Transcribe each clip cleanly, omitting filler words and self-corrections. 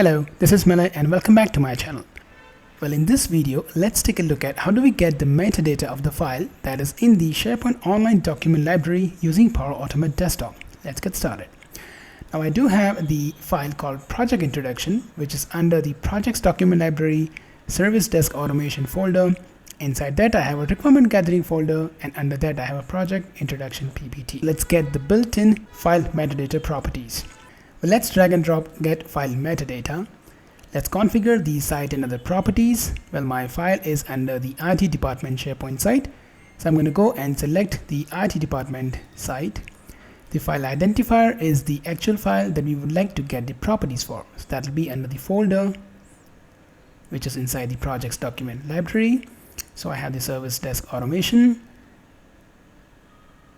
Hello, this is Malay and welcome back to my channel. Well, in this video, let's take a look at how do we get the metadata of the file that is in the SharePoint Online document library using Power Automate Desktop. Let's get started. Now, I do have the file called Project Introduction, which is under the Projects Document Library Service Desk Automation folder. Inside that, I have a Requirement Gathering folder, and under that, I have a Project Introduction PPT. Let's get the built-in file metadata properties. Well, let's drag and drop get file metadata. Let's configure the site and other properties. Well, my file is under the IT department SharePoint site. So I'm going to go and select the IT department site. The file identifier is the actual file that we would like to get the properties for. So that will be under the folder, which is inside the projects document library. So I have the service desk automation.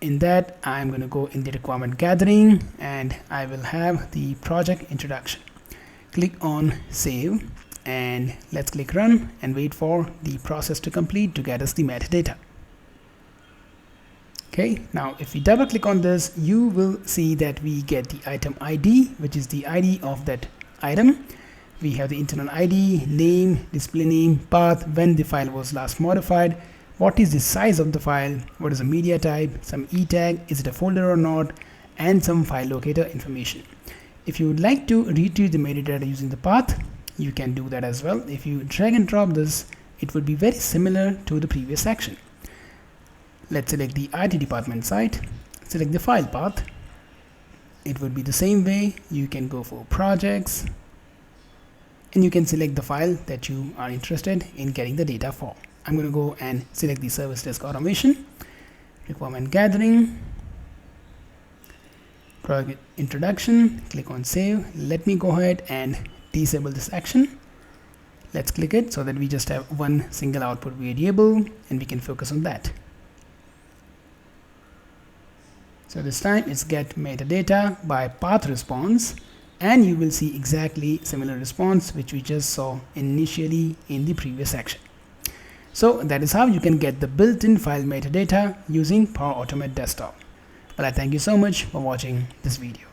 In that, I'm going to go in the requirement gathering and I will have the project introduction. Click on save and let's click run and wait for the process to complete to get us the metadata. Okay, now if we double click on this, you will see that we get the item ID, which is the ID of that item. We have the internal ID, name, display name, path, when the file was last modified, what is the size of the file, what is the media type, some e tag, is it a folder or not, and some file locator information. If you would like to retrieve the metadata using the path, you can do that as well. If you drag and drop this, it would be very similar to the previous section. Let's select the IT department site, select the file path. It would be the same way. You can go for projects and you can select the file that you are interested in getting the data for. I'm going to go and select the service desk automation, requirement gathering, project introduction, click on save. Let me go ahead and disable this action. Let's click it so that we just have one single output variable and we can focus on that. So this time it's get metadata by path response, and you will see exactly similar response which we just saw initially in the previous section. So that is how you can get the built-in file metadata using Power Automate Desktop. Well, I thank you so much for watching this video.